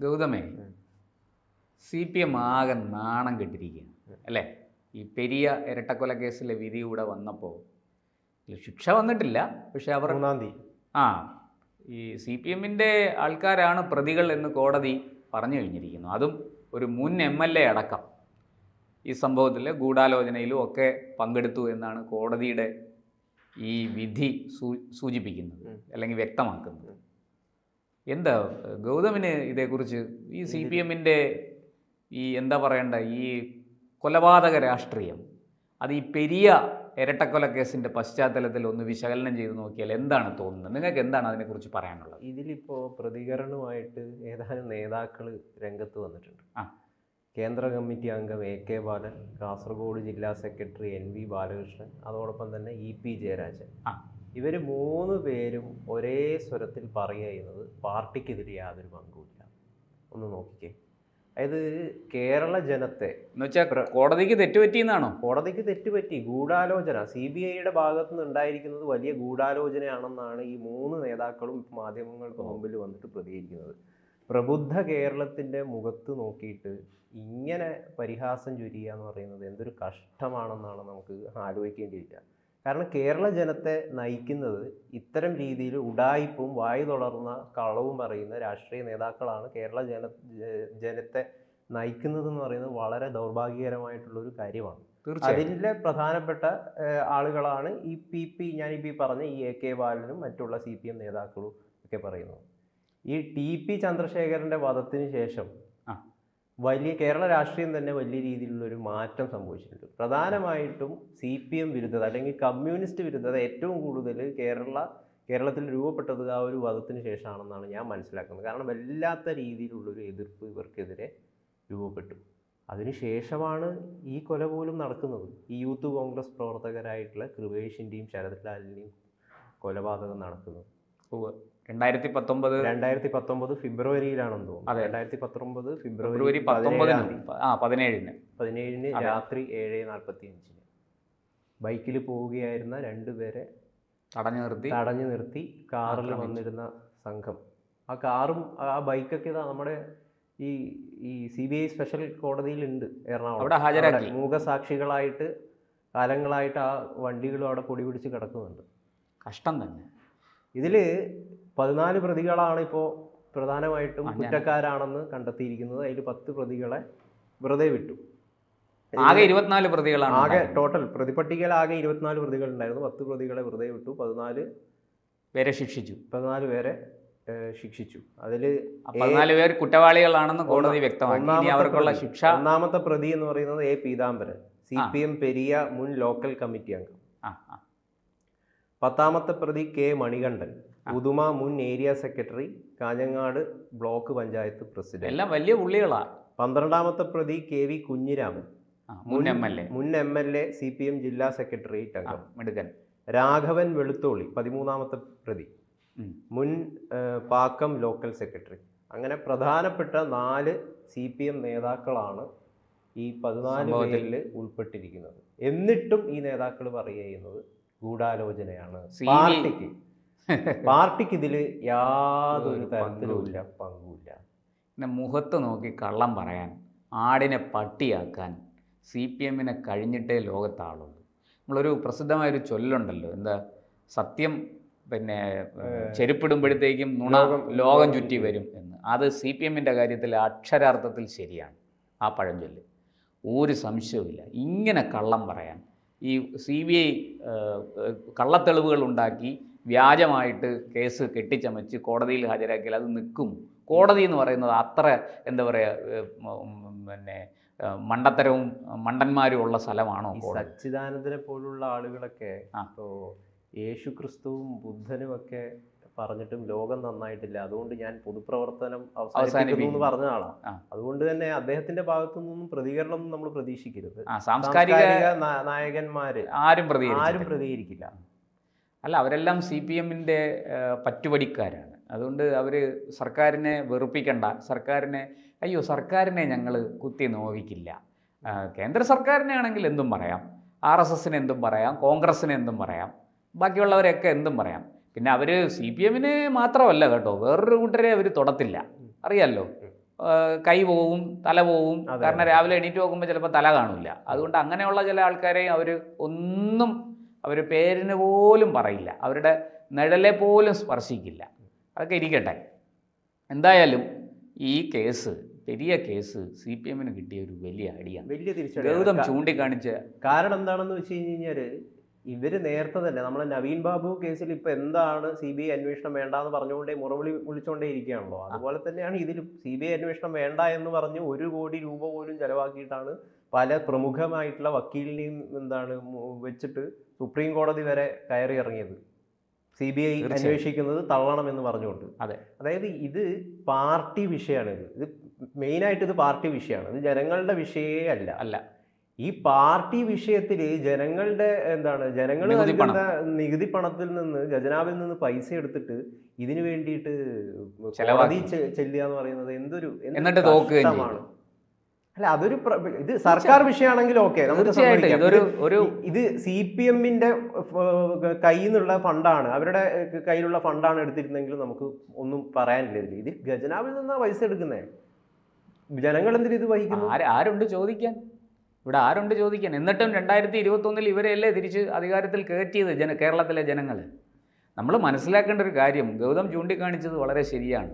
ഗൗതമേ, CPM ആകെ നാണം കെട്ടിരിക്കുകയാണ് അല്ലേ? ഈ പെരിയ ഇരട്ടക്കൊല കേസിലെ വിധി കൂടെ വന്നപ്പോൾ ശിക്ഷ വന്നിട്ടില്ല. പക്ഷെ അവർ ആ ഈ CPMൻ്റെ ആൾക്കാരാണ് പ്രതികൾ എന്ന് കോടതി പറഞ്ഞു കഴിഞ്ഞിരിക്കുന്നു. അതും ഒരു മുൻ MLA അടക്കം ഈ സംഭവത്തിൽ ഗൂഢാലോചനയിലും ഒക്കെ പങ്കെടുത്തു എന്നാണ് കോടതിയുടെ ഈ വിധി സൂചിപ്പിക്കുന്നത് അല്ലെങ്കിൽ വ്യക്തമാക്കുന്നത്. എന്താ ഗൗതമിന് ഇതേക്കുറിച്ച് ഈ CPMൻ്റെ ഈ എന്താ പറയണ്ട ഈ കൊലപാതക രാഷ്ട്രീയം അത് ഈ പെരിയ ഇരട്ടക്കൊല കേസിൻ്റെ പശ്ചാത്തലത്തിൽ ഒന്ന് വിശകലനം ചെയ്ത് നോക്കിയാൽ എന്താണ് തോന്നുന്നത്? നിങ്ങൾക്ക് എന്താണ് അതിനെക്കുറിച്ച് പറയാനുള്ളത്? ഇതിലിപ്പോൾ പ്രതികരണമായിട്ട് ഏതാനും നേതാക്കൾ രംഗത്ത് വന്നിട്ടുണ്ട്. കേന്ദ്ര കമ്മിറ്റി അംഗം AK ബാലൻ, കാസർഗോഡ് ജില്ലാ സെക്രട്ടറി NV ബാലകൃഷ്ണൻ, അതോടൊപ്പം തന്നെ EP ജയരാജൻ. ഇവർ 3 പേരും ഒരേ സ്വരത്തിൽ പറയുന്നത് പാർട്ടിക്കെതിരെ യാതൊരു പങ്കുമില്ല. ഒന്ന് നോക്കിക്കേ. അതായത് കേരള ജനത്തെ എന്ന് വെച്ചാൽ കോടതിക്ക് തെറ്റുപറ്റിയെന്നാണോ? കോടതിക്ക് തെറ്റുപറ്റി. ഗൂഢാലോചന CBIയുടെ ഭാഗത്തു നിന്ന് ഉണ്ടായിരിക്കുന്നത് വലിയ ഗൂഢാലോചനയാണെന്നാണ് ഈ 3 നേതാക്കളും മാധ്യമങ്ങൾക്ക് മുമ്പിൽ വന്നിട്ട് പ്രതികരിക്കുന്നത്. പ്രബുദ്ധ കേരളത്തിൻ്റെ മുഖത്ത് നോക്കിയിട്ട് ഇങ്ങനെ പരിഹാസം ചൊരിയുക എന്ന് പറയുന്നത് എന്തൊരു കഷ്ടമാണെന്നാണ് നമുക്ക് ആലോചിക്കേണ്ടിയിരിക്കുക. കാരണം കേരള ജനത്തെ നയിക്കുന്നത് ഇത്തരം രീതിയിൽ ഉഡായിപ്പും വായു തുടർന്ന കളവും പറയുന്ന രാഷ്ട്രീയ നേതാക്കളാണ് കേരള ജനത്തെ നയിക്കുന്നതെന്ന് പറയുന്നത് വളരെ ദൗർഭാഗ്യകരമായിട്ടുള്ളൊരു കാര്യമാണ്. അതിലെ പ്രധാനപ്പെട്ട ആളുകളാണ് ഞാനിപ്പോൾ പറഞ്ഞ ഈ AK ബാലനും മറ്റുള്ള CPM നേതാക്കളും ഒക്കെ പറയുന്നത്. ഈ TP ചന്ദ്രശേഖരൻ്റെ വധത്തിന് ശേഷം വലിയ കേരള രാഷ്ട്രീയം തന്നെ വലിയ രീതിയിലുള്ളൊരു മാറ്റം സംഭവിച്ചിട്ടുണ്ട്. പ്രധാനമായിട്ടും CPM വിരുദ്ധത അല്ലെങ്കിൽ കമ്മ്യൂണിസ്റ്റ് വിരുദ്ധത ഏറ്റവും കൂടുതൽ കേരളത്തിൽ രൂപപ്പെട്ടത് ആ ഒരു വധത്തിന് ശേഷമാണെന്നാണ് ഞാൻ മനസ്സിലാക്കുന്നത്. കാരണം വല്ലാത്ത രീതിയിലുള്ളൊരു എതിർപ്പ് ഇവർക്കെതിരെ രൂപപ്പെട്ടു. അതിനുശേഷമാണ് ഈ കൊല പോലും നടക്കുന്നത്. ഈ യൂത്ത് കോൺഗ്രസ് പ്രവർത്തകരായിട്ടുള്ള കൃപേഷിൻ്റെയും ശരത് ലാലിൻ്റെയും കൊലപാതകം നടക്കുന്നത് 2019 ഫെബ്രുവരിയിലാണെന്ന് തോന്നുന്നു. 2019 ഫെബ്രുവരി 17 രാത്രി 7:45 ബൈക്കിൽ പോവുകയായിരുന്ന 2 പേരെ തടഞ്ഞു നിർത്തി കാറിൽ വന്നിരുന്ന സംഘം. ആ കാറും ആ ബൈക്കൊക്കെ നമ്മുടെ ഈ CBI സ്പെഷ്യൽ കോടതിയിലുണ്ട് എറണാകുളം. മൂകസാക്ഷികളായിട്ട് കാലങ്ങളായിട്ട് ആ വണ്ടികളും അവിടെ പൊടി പിടിച്ച് കിടക്കുന്നുണ്ട്. കഷ്ടം തന്നെ. ഇതിൽ 14 പ്രതികളാണ് ഇപ്പോൾ പ്രധാനമായിട്ടും കുറ്റക്കാരാണെന്ന് കണ്ടെത്തിയിരിക്കുന്നത്. അതിൽ 10 പ്രതികളെ വെറുതെ വിട്ടു. ആകെ 24 പ്രതികളാണ്. ആകെ ടോട്ടൽ പ്രതിപട്ടികയിൽ ആകെ 24 പ്രതികൾ ഉണ്ടായിരുന്നു. 10 പ്രതികളെ വെറുതെ വിട്ടു. 14 പേരെ ശിക്ഷിച്ചു. അതിൽ 14 പേർ കുറ്റവാളികളാണെന്ന് കോടതി വ്യക്തമാക്കി. അവർക്കുള്ള ശിക്ഷ ഒന്നാമത്തെ പ്രതി എന്ന് പറയുന്നത് A പീതാംബരൻ, CPM പെരിയ മുൻ ലോക്കൽ കമ്മിറ്റി അംഗം. 10ാമത്തെ പ്രതി K മണികണ്ഠൻ, ഉദുമ മുൻ area secretary, Kanhangad block panchayat president. എല്ലാം വലിയ പുള്ളികളാണ്. 12ാമത്തെ പ്രതി KV കുഞ്ഞിരാമൻ, മുൻ MLA CPM ജില്ലാ സെക്രട്ടേറിയറ്റ് അംഗം. രാഘവൻ വെളുത്തോളി 13ാമത്തെ പ്രതി, മുൻ പാക്കം ലോക്കൽ സെക്രട്ടറി. അങ്ങനെ പ്രധാനപ്പെട്ട 4 CPM നേതാക്കളാണ് ഈ 14 പേരിൽ ഉൾപ്പെട്ടിരിക്കുന്നത്. എന്നിട്ടും ഈ നേതാക്കൾ പറയുന്നത് ഗൂഢാലോചനയാണ്. പാർട്ടിക്ക് ഇതിൽ യാതൊരു തരത്തിലുമില്ല പങ്കുമില്ല. പിന്നെ മുഖത്ത് നോക്കി കള്ളം പറയാൻ, ആടിനെ പട്ടിയാക്കാൻ CPMനെ കഴിഞ്ഞിട്ടേ ലോകത്താളുള്ളൂ. നമ്മളൊരു പ്രസിദ്ധമായൊരു ചൊല്ലുണ്ടല്ലോ, എന്താ സത്യം പിന്നെ ചെരുപ്പിടുമ്പോഴത്തേക്കും നുണ ലോകം ചുറ്റി വരും എന്ന്. അത് CPMൻ്റെ കാര്യത്തിൽ അക്ഷരാർത്ഥത്തിൽ ശരിയാണ് ആ പഴഞ്ചൊല്ല്. ഒരു സംശയവുമില്ല. ഇങ്ങനെ കള്ളം പറയാൻ ഈ CBI കള്ളത്തെളിവുകൾ ഉണ്ടാക്കി വ്യാജമായിട്ട് കേസ് കെട്ടിച്ചമച്ച് കോടതിയിൽ ഹാജരാക്കിയാൽ അത് നിൽക്കും. കോടതി എന്ന് പറയുന്നത് അത്ര എന്താ പറയുക പിന്നെ മണ്ടത്തരവും മണ്ടന്മാരും ഉള്ള സ്ഥലമാണോ? സച്ചിദാനന്ദനെ പോലുള്ള ആളുകളൊക്കെ ഇപ്പോൾ യേശു ക്രിസ്തുവും ബുദ്ധനുമൊക്കെ പറഞ്ഞിട്ടും ലോകം നന്നായിട്ടില്ല, അതുകൊണ്ട് ഞാൻ പൊതുപ്രവർത്തനം അവസാനിപ്പിക്കുന്നു എന്ന് പറഞ്ഞ ആളാണ്. അതുകൊണ്ട് തന്നെ അദ്ദേഹത്തിന്റെ ഭാഗത്തു നിന്നും പ്രതികരണം നമ്മൾ പ്രതീക്ഷിക്കരുത്. സാംസ്കാരിക നായകന്മാര് ആരും പ്രതികരിക്കില്ല. അല്ല, അവരെല്ലാം CPMൻ്റെ പറ്റുപടിക്കാരാണ്. അതുകൊണ്ട് അവർ സർക്കാരിനെ വെറുപ്പിക്കണ്ട, സർക്കാരിനെ ഞങ്ങൾ കുത്തി നോവിക്കില്ല. കേന്ദ്ര സർക്കാരിനെ ആണെങ്കിൽ എന്തും പറയാം, RSSന് എന്തും പറയാം, കോൺഗ്രസ്സിന് എന്തും പറയാം, ബാക്കിയുള്ളവരെയൊക്കെ എന്തും പറയാം. പിന്നെ അവർ CPMനെ മാത്രമല്ല കേട്ടോ, വേറൊരു കൂട്ടരെ അവർ തൊടത്തില്ല. അറിയാമല്ലോ, കൈ പോവും, തല പോവും. അതെ, കാരണം രാവിലെ എണീറ്റ് നോക്കുമ്പോൾ ചിലപ്പോൾ തല കാണില്ല. അതുകൊണ്ട് അങ്ങനെയുള്ള ചില ആൾക്കാരെ അവർ പേരിന് പോലും പറയില്ല, അവരുടെ നിഴലെ പോലും സ്പർശിക്കില്ല. അതൊക്കെ ഇരിക്കട്ടെ. എന്തായാലും ഈ കേസ്, പെരിയ കേസ് CPM-ന് കിട്ടിയ ഒരു വലിയ അടിയാണ്. വലിയ ഗൗതം ചൂണ്ടിക്കാണിച്ച കാരണം എന്താണെന്ന് വെച്ച് കഴിഞ്ഞാൽ, ഇവര് നേരത്തെ തന്നെ നമ്മളെ നവീൻ ബാബു കേസിൽ ഇപ്പൊ എന്താണ് CBI അന്വേഷണം വേണ്ടാന്ന് പറഞ്ഞുകൊണ്ടേ മുറവിളി വിളിച്ചുകൊണ്ടേ ഇരിക്കുകയാണല്ലോ. അതുപോലെ തന്നെയാണ് ഇതിലും CBI അന്വേഷണം വേണ്ട എന്ന് പറഞ്ഞ് 1 കോടി രൂപ പോലും ചെലവാക്കിയിട്ടാണ് പല പ്രമുഖമായിട്ടുള്ള വക്കീലിനെയും വെച്ചിട്ട് സുപ്രീം കോടതി വരെ കയറി ഇറങ്ങിയത്. CBI അന്വേഷിക്കുന്നത് തള്ളണം എന്ന് പറഞ്ഞുകൊണ്ട്. അതെ, അതായത് ഇത് പാർട്ടി വിഷയമാണ്. ഇത് മെയിനായിട്ട് ഇത് പാർട്ടി വിഷയമാണ്. ഇത് ജനങ്ങളുടെ വിഷയമേ അല്ല. ഈ പാർട്ടി വിഷയത്തിൽ ജനങ്ങളുടെ ജനങ്ങൾ നൽകുന്ന നികുതി പണത്തിൽ നിന്ന്, ഖജനാവിൽ നിന്ന് പൈസ എടുത്തിട്ട് ഇതിനു വേണ്ടിയിട്ട് കോടതി ചെല്ലുക എന്ന് പറയുന്നത് എന്തൊരു കഷ്ടമാണ്. അല്ല, അതൊരു ഇത് സർക്കാർ വിഷയമാണെങ്കിൽ ഓക്കെ, നമുക്ക് ഇത് CPM-ന്റെ കയ്യിൽ നിന്നുള്ള ഫണ്ടാണ്, അവരുടെ കയ്യിലുള്ള ഫണ്ടാണ് എടുത്തിരുന്നെങ്കിൽ നമുക്ക് ഒന്നും പറയാനില്ല. ഇത് ഖജനാവിൽ നിന്നാണ് പൈസ എടുക്കുന്നത്. ജനങ്ങൾ എന്തിനും ഇത് വഹിക്കുന്നു? ആരുണ്ട് ചോദിക്കാൻ? ഇവിടെ ആരുണ്ട് ചോദിക്കാൻ? എന്നിട്ടും 2021 ഇവരെയല്ലേ തിരിച്ച് അധികാരത്തിൽ കയറ്റിയത് കേരളത്തിലെ ജനങ്ങൾ. നമ്മൾ മനസ്സിലാക്കേണ്ട ഒരു കാര്യം, ഗൗതം ചൂണ്ടിക്കാണിച്ചത് വളരെ ശരിയാണ്.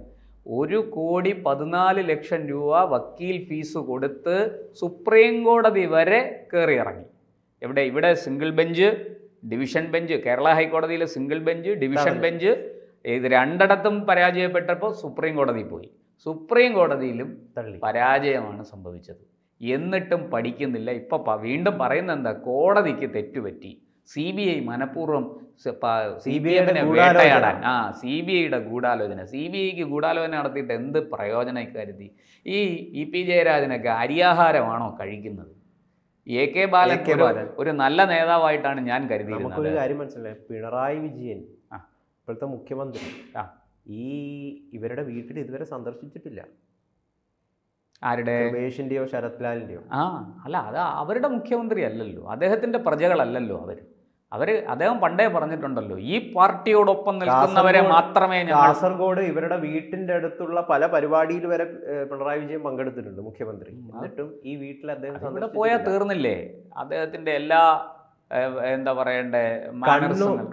1,14,00,000 രൂപ വക്കീൽ ഫീസ് കൊടുത്ത് സുപ്രീം കോടതി വരെ കയറി ഇറങ്ങി. ഇവിടെ single bench, division bench, Kerala ഹൈക്കോടതിയിലെ സിംഗിൾ ബെഞ്ച്, ഡിവിഷൻ ബെഞ്ച്, ഇത് രണ്ടിടത്തും പരാജയപ്പെട്ടപ്പോൾ സുപ്രീം കോടതി പോയി. സുപ്രീം കോടതിയിലും പരാജയമാണ് സംഭവിച്ചത്. എന്നിട്ടും പഠിക്കുന്നില്ല. ഇപ്പം വീണ്ടും പറയുന്നത് എന്താ? കോടതിക്ക് തെറ്റുപറ്റി. CBI മനഃപൂർവ്വം CPM-നെ വേട്ടയാടാൻ, CBI-യുടെ ഗൂഢാലോചന. CBI-ക്ക് ഗൂഢാലോചന നടത്തിയിട്ട് എന്ത് പ്രയോജനം കരുതി? ഈ P ജയരാജനൊക്കെ അരിയാഹാരമാണോ കഴിക്കുന്നത്? AK ബാലൻ ഒരു നല്ല നേതാവായിട്ടാണ് ഞാൻ കരുതിയിരുന്നത്. നമുക്കൊരു കാര്യം മനസ്സിലായി, പിണറായി വിജയൻ ഇപ്പോഴത്തെ മുഖ്യമന്ത്രി ഇവരുടെ വീട്ടിൽ ഇതുവരെ സന്ദർശിച്ചിട്ടില്ല. ആരുടെ? രമേശിന്റെയോ ശരത് ലാലിന്റെയോ? അല്ല, അത് അവരുടെ മുഖ്യമന്ത്രി അല്ലല്ലോ, അദ്ദേഹത്തിന്റെ പ്രജകളല്ലല്ലോ അദ്ദേഹം പണ്ടേ പറഞ്ഞിട്ടുണ്ടല്ലോ, ഈ പാർട്ടിയോടൊപ്പം നിൽക്കുന്നവരെ മാത്രമേ. കാസർഗോഡ് ഇവരുടെ വീട്ടിന്റെ അടുത്തുള്ള പല പരിപാടിയിൽ വരെ പിണറായി വിജയൻ പങ്കെടുത്തിട്ടുണ്ട്, മുഖ്യമന്ത്രി. എന്നിട്ടും ഈ വീട്ടിൽ അദ്ദേഹം ഇവിടെ പോയാൽ തീർന്നില്ലേ അദ്ദേഹത്തിന്റെ എല്ലാ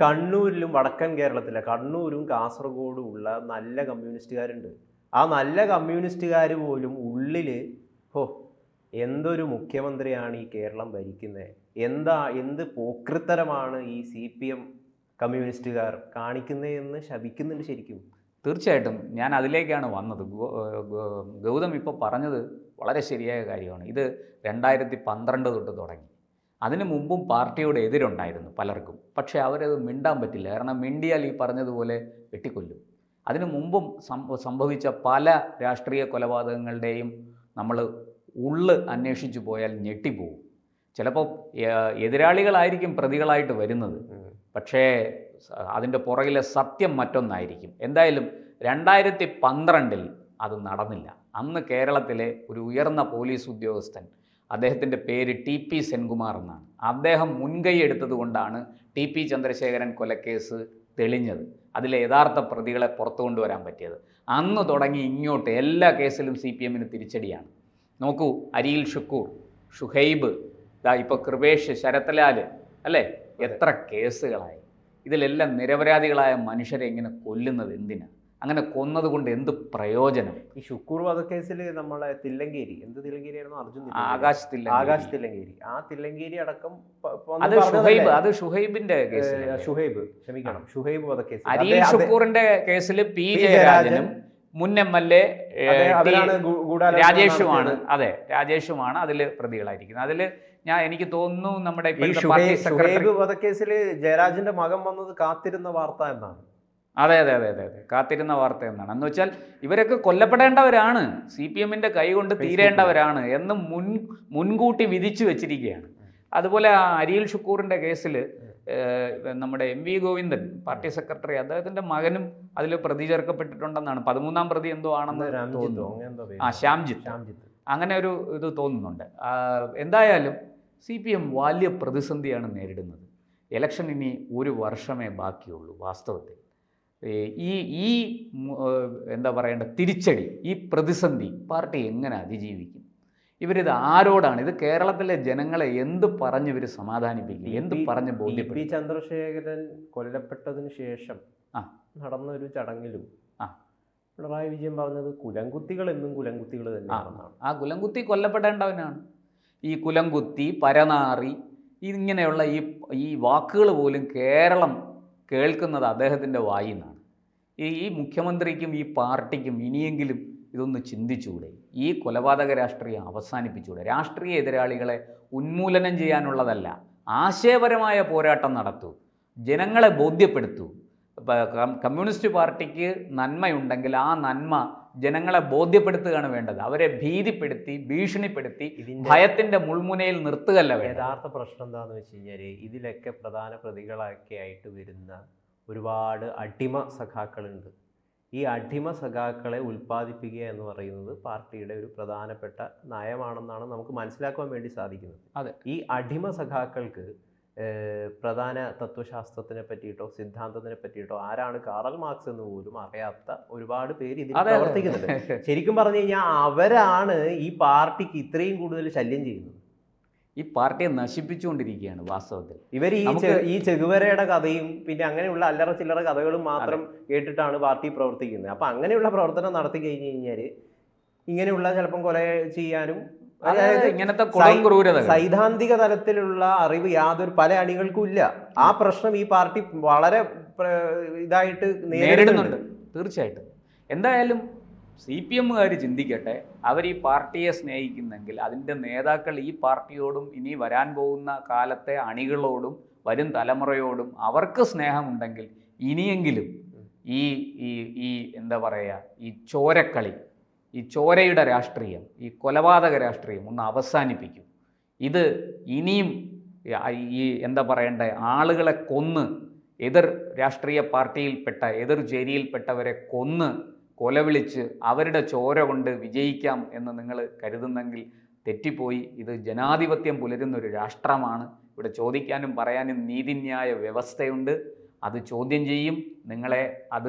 കണ്ണൂരിലും വടക്കൻ കേരളത്തിലെ കണ്ണൂരും കാസർഗോഡും ഉള്ള നല്ല കമ്മ്യൂണിസ്റ്റുകാരുണ്ട്. ആ നല്ല കമ്മ്യൂണിസ്റ്റുകാർ പോലും ഉള്ളില് എന്തൊരു മുഖ്യമന്ത്രിയാണ് ഈ കേരളം ഭരിക്കുന്നത്, എന്ത് പോക്രിത്തരമാണ് ഈ CPM കമ്മ്യൂണിസ്റ്റുകാർ കാണിക്കുന്നതെന്ന് ശപിക്കുന്നുണ്ട് ശരിക്കും. തീർച്ചയായിട്ടും ഞാൻ അതിലേക്കാണ് വന്നത്. ഗൗതം ഇപ്പോൾ പറഞ്ഞത് വളരെ ശരിയായ കാര്യമാണ്. ഇത് 2012 തൊട്ട് തുടങ്ങി. അതിനു മുമ്പും പാർട്ടിയോട് എതിരുണ്ടായിരുന്നു പലർക്കും. പക്ഷേ അവരത് മിണ്ടാൻ പറ്റില്ല. കാരണം മിണ്ടിയാൽ ഈ പറഞ്ഞതുപോലെ വെട്ടിക്കൊല്ലും. അതിനു മുമ്പും സംഭവിച്ച പല രാഷ്ട്രീയ കൊലപാതകങ്ങളുടെയും നമ്മൾ അന്വേഷിച്ചു പോയാൽ ഞെട്ടിപ്പോവും. ചിലപ്പോൾ എതിരാളികളായിരിക്കും പ്രതികളായിട്ട് വരുന്നത്, പക്ഷേ അതിൻ്റെ പുറകിലെ സത്യം മറ്റൊന്നായിരിക്കും. എന്തായാലും 2012 അത് നടന്നില്ല. അന്ന് കേരളത്തിലെ ഒരു ഉയർന്ന പോലീസ് ഉദ്യോഗസ്ഥൻ, അദ്ദേഹത്തിൻ്റെ പേര് TP സെൻകുമാർ എന്നാണ്, അദ്ദേഹം മുൻകൈ എടുത്തത് കൊണ്ടാണ് TP ചന്ദ്രശേഖരൻ കൊലക്കേസ് തെളിഞ്ഞത്, അതിലെ യഥാർത്ഥ പ്രതികളെ പുറത്തു കൊണ്ടുവരാൻ പറ്റിയത്. അന്ന് തുടങ്ങി ഇങ്ങോട്ട് എല്ലാ കേസിലും CPM-ന് തിരിച്ചടിയാണ്. നോക്കൂ, അരിയിൽ ഷുക്കൂർ, ഷുഹൈബ്, ഇപ്പോൾ കൃപേഷ്, ശരത് ലാൽ, അല്ലേ, എത്ര കേസുകളായി. ഇതിലെല്ലാം നിരപരാധികളായ മനുഷ്യരെ ഇങ്ങനെ കൊല്ലുന്നത് എന്തിനാ? അങ്ങനെ കൊന്നത് കൊണ്ട് എന്ത് പ്രയോജനം? ഈ ഷുക്കൂർ വധക്കേസിൽ നമ്മളെ തില്ലങ്കേരി, തില്ലങ്കേരിയായിരുന്നു? ആകാശ് തില്ലങ്കേരി. ആ തില്ലങ്കേരി അടക്കം അത് ഷുഹൈബിന്റെ കേസ്. ഷുഹൈബ് വധക്കേസ്. അരിയിൽ ഷുക്കൂറിന്റെ കേസിൽ P ജയരാജനും മുൻ MLA രാജേഷുമാണ്. അതെ, രാജേഷുമാണ് അതിൽ പ്രതികളായിരിക്കുന്നത്. അതിൽ എനിക്ക് തോന്നുന്നു നമ്മുടെ ഷുഹൈബ് വധക്കേസിൽ ജയരാജന്റെ മകൻ വന്നത് കാത്തിരുന്ന വാർത്ത എന്നാണ്. അതെ, കാത്തിരുന്ന വാർത്ത എന്നാണ്. എന്ന് വെച്ചാൽ ഇവരൊക്കെ കൊല്ലപ്പെടേണ്ടവരാണ്, CPM-ന്റെ കൈ കൊണ്ട് തീരേണ്ടവരാണ് എന്ന് മുൻകൂട്ടി വിധിച്ചു വെച്ചിരിക്കുകയാണ്. അതുപോലെ അരിയിൽ ഷുക്കൂറിൻ്റെ കേസിൽ നമ്മുടെ MV ഗോവിന്ദൻ, പാർട്ടി സെക്രട്ടറി, അദ്ദേഹത്തിൻ്റെ മകനും അതിൽ പ്രതി ചേർക്കപ്പെട്ടിട്ടുണ്ടെന്നാണ്. 13ാം പ്രതി എന്തോ ആണെന്ന് തോന്നുന്നു. ശ്യാംജിത്ത്, അങ്ങനെ ഒരു ഇത് തോന്നുന്നുണ്ട്. എന്തായാലും CPM വലിയ പ്രതിസന്ധിയാണ് നേരിടുന്നത്. ഇലക്ഷൻ ഇനി 1 വർഷമേ ബാക്കിയുള്ളൂ വാസ്തവത്തിൽ. ഈ ഈ എന്താ പറയേണ്ട തിരിച്ചടി, ഈ പ്രതിസന്ധി പാർട്ടി എങ്ങനെ അതിജീവിക്കും? ഇവരിത് ആരോടാണ്, ഇത് കേരളത്തിലെ ജനങ്ങളെ എന്ത് പറഞ്ഞ് ഇവർ സമാധാനിപ്പിക്കും, എന്ത് പറഞ്ഞ് ബോധ്യപ്പെടും? പി ചന്ദ്രശേഖരൻ കൊല്ലപ്പെട്ടതിന് ശേഷം നടന്ന ഒരു ചടങ്ങിലും പിണറായി വിജയൻ പറഞ്ഞത് കുലംകുത്തികൾ എന്നും കുലംകുത്തികൾ തന്നെയാണെന്നാണ്. ആ കുലംകുത്തി കൊല്ലപ്പെടേണ്ടവനാണ്. ഈ കുലംകുത്തി, പരനാറി, ഇങ്ങനെയുള്ള ഈ വാക്കുകൾ പോലും കേരളം കേൾക്കുന്നത് അദ്ദേഹത്തിൻ്റെ വായിൽ നിന്നാണ്. ഈ മുഖ്യമന്ത്രിക്കും ഈ പാർട്ടിക്കും ഇനിയെങ്കിലും ഇതൊന്ന് ചിന്തിച്ചുകൂടെ? ഈ കൊലപാതക രാഷ്ട്രീയം അവസാനിപ്പിച്ചുകൂടെ? രാഷ്ട്രീയ എതിരാളികളെ ഉന്മൂലനം ചെയ്യാനുള്ളതല്ല, ആശയപരമായ പോരാട്ടം നടത്തൂ, ജനങ്ങളെ ബോധ്യപ്പെടുത്തൂ. കമ്മ്യൂണിസ്റ്റ് പാർട്ടിക്ക് നന്മയുണ്ടെങ്കിൽ ആ നന്മ ജനങ്ങളെ ബോധ്യപ്പെടുത്തുകയാണ് വേണ്ടത്. അവരെ ഭീതിപ്പെടുത്തി, ഭീഷണിപ്പെടുത്തി, ഭയത്തിൻ്റെ മുൾമുനയിൽ നിർത്തുകയല്ല വേണ്ടത്. യഥാർത്ഥ പ്രശ്നം എന്താണെന്ന് വെച്ച് കഴിഞ്ഞാൽ, ഇതിലൊക്കെ പ്രധാന പ്രതികളൊക്കെ ആയിട്ട് വരുന്ന ഒരുപാട് അടിമ സഖാക്കളുണ്ട്. ഈ അടിമ സഖാക്കളെ ഉൽപ്പാദിപ്പിക്കുക എന്ന് പറയുന്നത് പാർട്ടിയുടെ ഒരു പ്രധാനപ്പെട്ട നയമാണെന്നാണ് നമുക്ക് മനസ്സിലാക്കാൻ വേണ്ടി സാധിക്കുന്നത്. അതെ, ഈ അടിമ സഖാക്കൾക്ക് പ്രധാന തത്വശാസ്ത്രത്തിനെ പറ്റിയിട്ടോ സിദ്ധാന്തത്തിനെ പറ്റിയിട്ടോ ആരാണ് കാറൽ മാർക്സ് എന്ന് പോലും അറിയാത്ത ഒരുപാട് പേര് ഇതിൽ പ്രവർത്തിക്കുന്നുണ്ട്. ശരിക്കും പറഞ്ഞു കഴിഞ്ഞാൽ അവരാണ് ഈ പാർട്ടിക്ക് ഇത്രയും കൂടുതൽ ശല്യം ചെയ്യുന്നത്. ഈ പാർട്ടിയെ നശിപ്പിച്ചുകൊണ്ടിരിക്കുകയാണ് വാസ്തവത്തിൽ. ഇവർ ഈ ചെഗുവേരയുടെ കഥയും പിന്നെ അങ്ങനെയുള്ള അല്ലറ ചില്ലറ കഥകളും മാത്രം കേട്ടിട്ടാണ് പാർട്ടി പ്രവർത്തിക്കുന്നത്. അപ്പം അങ്ങനെയുള്ള പ്രവർത്തനം നടത്തി കഴിഞ്ഞ് കഴിഞ്ഞാൽ ഇങ്ങനെയുള്ള ചിലപ്പം കൊല ചെയ്യാനും, അതായത് ഇങ്ങനത്തെ സൈദ്ധാന്തിക തലത്തിലുള്ള അറിവ് പല അണികൾക്കും ഇല്ല. ആ പ്രശ്നം ഈ പാർട്ടി വളരെ ഇതായിട്ട് നേരിടുന്നുണ്ട്. തീർച്ചയായിട്ടും. എന്തായാലും CPM-കാർ ചിന്തിക്കട്ടെ, അവർ ഈ പാർട്ടിയെ സ്നേഹിക്കുന്നെങ്കിൽ അതിൻ്റെ നേതാക്കൾ ഈ പാർട്ടിയോടും ഇനി വരാൻ പോകുന്ന കാലത്തെ അണികളോടും വരും തലമുറയോടും അവർക്ക് സ്നേഹമുണ്ടെങ്കിൽ ഇനിയെങ്കിലും ഈ എന്താ പറയുക, ഈ ചോരക്കളി, ഈ ചോരയുടെ രാഷ്ട്രീയം, ഈ കൊലപാതക രാഷ്ട്രീയം ഒന്ന് അവസാനിപ്പിക്കും. ഇത് ഇനിയും ഈ എന്താ പറയണ്ടേ, ആളുകളെ കൊന്ന്, എതിർ രാഷ്ട്രീയ പാർട്ടിയിൽപ്പെട്ട എതിർ ചേരിയിൽപ്പെട്ടവരെ കൊന്ന് കൊലവിളിച്ച് അവരുടെ ചോര കൊണ്ട് വിജയിക്കാം എന്ന് നിങ്ങൾ കരുതുന്നെങ്കിൽ തെറ്റിപ്പോയി. ഇത് ജനാധിപത്യം പുലരുന്നൊരു രാഷ്ട്രമാണ്. ഇവിടെ ചോദിക്കാനും പറയാനും നീതിന്യായ വ്യവസ്ഥയുണ്ട്. അത് ചോദ്യം ചെയ്യും, നിങ്ങളെ അത്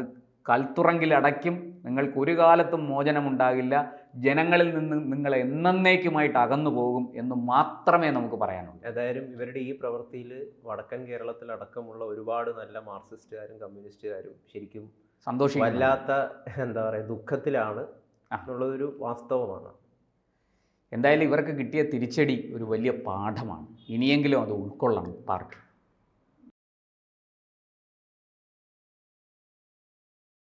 കൽത്തുറങ്കിലടയ്ക്കും. നിങ്ങൾക്ക് ഒരു കാലത്തും മോചനമുണ്ടാകില്ല. ജനങ്ങളിൽ നിന്ന് നിങ്ങൾ എന്നേക്കുമായിട്ട് അകന്നു പോകും എന്ന് മാത്രമേ നമുക്ക് പറയാനുള്ളൂ. ഏതായാലും ഇവരുടെ ഈ പ്രവൃത്തിയിൽ വടക്കൻ കേരളത്തിലടക്കമുള്ള ഒരുപാട് നല്ല മാർക്സിസ്റ്റുകാരും കമ്മ്യൂണിസ്റ്റുകാരും ശരിക്കും സന്തോഷം, വല്ലാത്ത എന്താ പറയുക ദുഃഖത്തിലാണ് എന്നുള്ളതൊരു വാസ്തവമാണ്. എന്തായാലും ഇവർക്ക് കിട്ടിയ തിരിച്ചടി ഒരു വലിയ പാഠമാണ്. ഇനിയെങ്കിലും അത് ഉൾക്കൊള്ളണം പാർട്ടി.